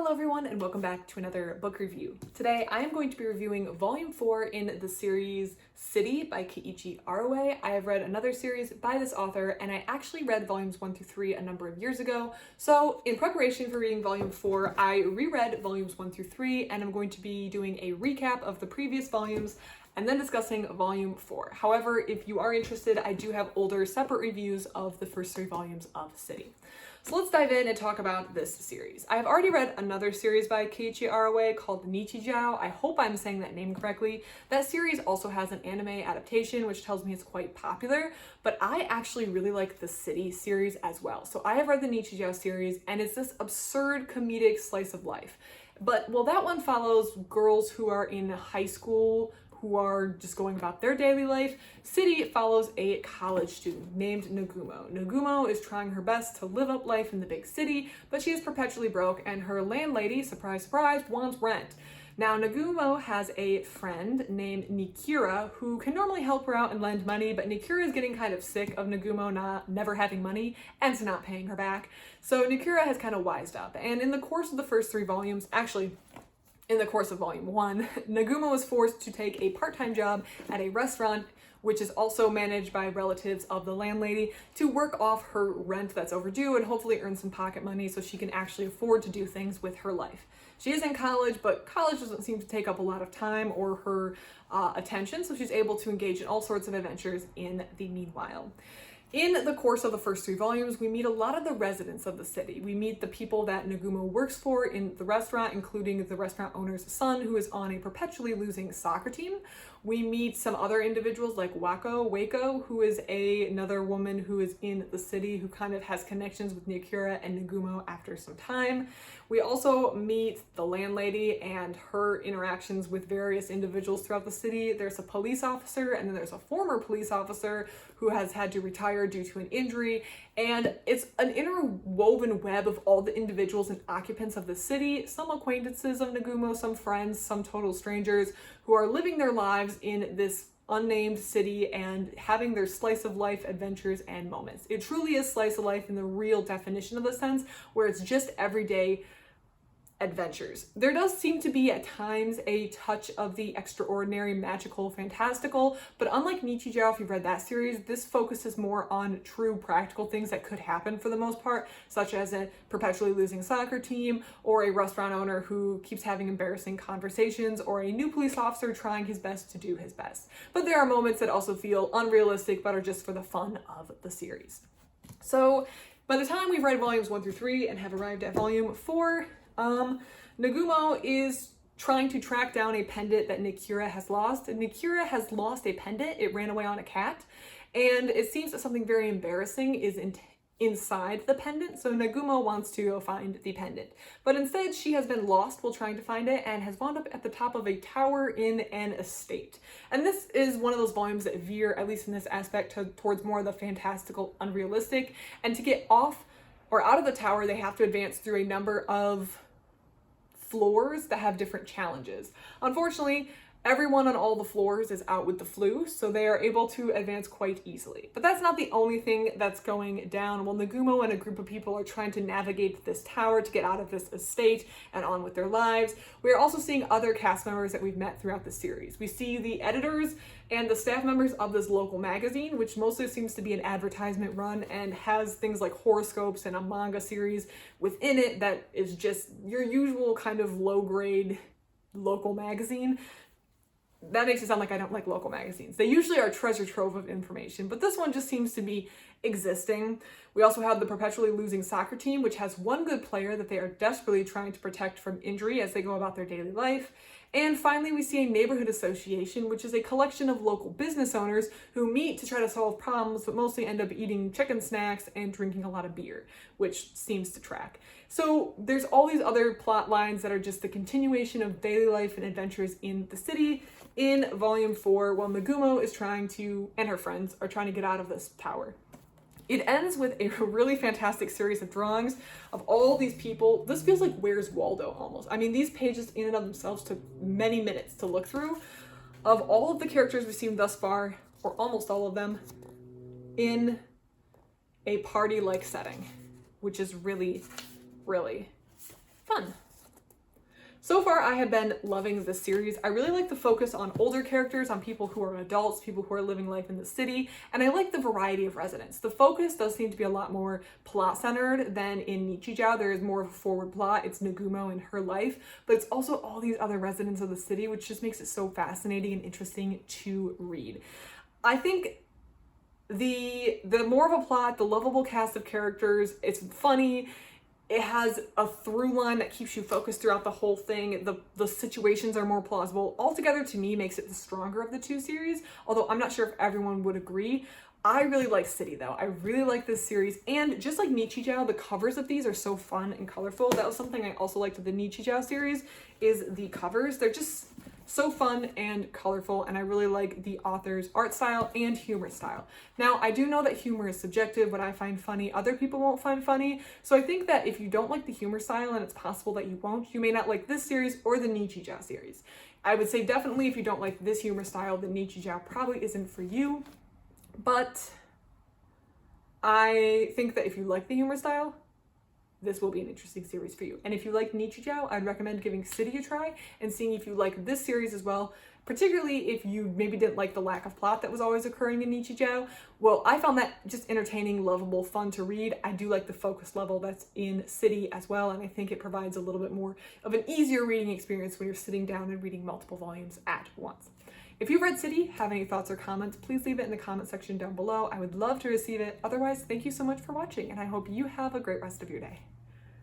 Hello everyone and welcome back to another book review. Today I am going to be reviewing volume 4 in the series City by Keiichi Arawi. I have read another series by this author and I actually read volumes 1 through 3 a number of years ago. So in preparation for reading volume 4, I reread volumes 1 through 3 and I'm going to be doing a recap of the previous volumes and then discussing volume 4. However, if you are interested, I do have older separate reviews of the first 3 volumes of City. So let's dive in and talk about this series. I have already read another series by Keiichi Arawi called Nichijou. I hope I'm saying that name correctly. That series also has an anime adaptation, which tells me it's quite popular, but I actually really like the City series as well. So I have read the Nichijou series, and it's this absurd comedic slice of life. But while that one follows girls who are in high school, who are just going about their daily life, City follows a college student named Nagumo. Nagumo is trying her best to live up life in the big city, but she is perpetually broke and her landlady, surprise, surprise, wants rent. Now, Nagumo has a friend named Nichijou who can normally help her out and lend money, but Nichijou is getting kind of sick of Nagumo never having money and not paying her back. So Nichijou has kind of wised up, and in the course of the first 3 volumes, actually, in the course of volume 1, Nagumo was forced to take a part-time job at a restaurant, which is also managed by relatives of the landlady, to work off her rent that's overdue and hopefully earn some pocket money so she can actually afford to do things with her life. She is in college, but college doesn't seem to take up a lot of time or her attention, so she's able to engage in all sorts of adventures in the meanwhile. In the course of the first 3 volumes, we meet a lot of the residents of the city. We meet the people that Nagumo works for in the restaurant, including the restaurant owner's son, who is on a perpetually losing soccer team. We meet some other individuals like Waco, who is another woman who is in the city, who kind of has connections with Nichijou and Nagumo after some time. We also meet the landlady and her interactions with various individuals throughout the city. There's a police officer, and then there's a former police officer who has had to retire due to an injury. And it's an interwoven web of all the individuals and occupants of the city, some acquaintances of Nagumo, some friends, some total strangers, who are living their lives in this unnamed city and having their slice of life adventures and moments. It truly is slice of life in the real definition of the sense, where it's just everyday adventures. There does seem to be at times a touch of the extraordinary, magical, fantastical, but unlike Nichijou, if you've read that series, this focuses more on true practical things that could happen for the most part, such as a perpetually losing soccer team, or a restaurant owner who keeps having embarrassing conversations, or a new police officer trying his best to do his best. But there are moments that also feel unrealistic, but are just for the fun of the series. So by the time we've read volumes 1 through 3 and have arrived at volume 4, Nagumo is trying to track down a pendant that Nichijou has lost. And Nichijou has lost a pendant. It ran away on a cat. And it seems that something very embarrassing is inside the pendant. So Nagumo wants to go find the pendant. But instead, she has been lost while trying to find it and has wound up at the top of a tower in an estate. And this is one of those volumes that veer, at least in this aspect, towards more of the fantastical, unrealistic. And to get off or out of the tower, they have to advance through a number of floors that have different challenges. Unfortunately, everyone on all the floors is out with the flu, so they are able to advance quite easily. But that's not the only thing that's going down. While Nagumo and a group of people are trying to navigate this tower to get out of this estate and on with their lives, we are also seeing other cast members that we've met throughout the series. We see the editors and the staff members of this local magazine, which mostly seems to be an advertisement run and has things like horoscopes and a manga series within it that is just your usual kind of low-grade local magazine. That makes it sound like I don't like local magazines. They usually are a treasure trove of information, but this one just seems to be existing. We also have the perpetually losing soccer team, which has one good player that they are desperately trying to protect from injury as they go about their daily life. And finally, we see a neighborhood association, which is a collection of local business owners who meet to try to solve problems, but mostly end up eating chicken snacks and drinking a lot of beer, which seems to track. So there's all these other plot lines that are just the continuation of daily life and adventures in the city in volume 4, while Nagumo is and her friends are trying to get out of this tower. It ends with a really fantastic series of drawings of all these people. This feels like Where's Waldo almost. I mean, these pages in and of themselves took many minutes to look through, of all of the characters we've seen thus far, or almost all of them, in a party-like setting, which is really, really fun. So far, I have been loving this series. I really like the focus on older characters, on people who are adults, people who are living life in the city, and I like the variety of residents. The focus does seem to be a lot more plot-centered than in Nichijou. There is more of a forward plot. It's Nagumo and her life, but it's also all these other residents of the city, which just makes it so fascinating and interesting to read. I think the more of a plot, the lovable cast of characters, it's funny. It has a through line that keeps you focused throughout the whole thing. The situations are more plausible. Altogether, to me, makes it the stronger of the two series, although I'm not sure if everyone would agree. I really like City, though. I really like this series, and just like Nichijou, the covers of these are so fun and colorful. That was something I also liked with the Nichijou series, is the covers. They're just so fun and colorful, and I really like the author's art style and humor style. Now, I do know that humor is subjective. What I find funny, other people won't find funny. So I think that if you don't like the humor style, and it's possible that you won't, you may not like this series or the Nichijou series. I would say definitely if you don't like this humor style, the Nichijou probably isn't for you. But I think that if you like the humor style, this will be an interesting series for you. And if you like Nichijou, I'd recommend giving City a try and seeing if you like this series as well, particularly if you maybe didn't like the lack of plot that was always occurring in Nichijou. Well, I found that just entertaining, lovable, fun to read. I do like the focus level that's in City as well, and I think it provides a little bit more of an easier reading experience when you're sitting down and reading multiple volumes at once. If you've read City, have any thoughts or comments, please leave it in the comment section down below. I would love to receive it. Otherwise, thank you so much for watching, and I hope you have a great rest of your day.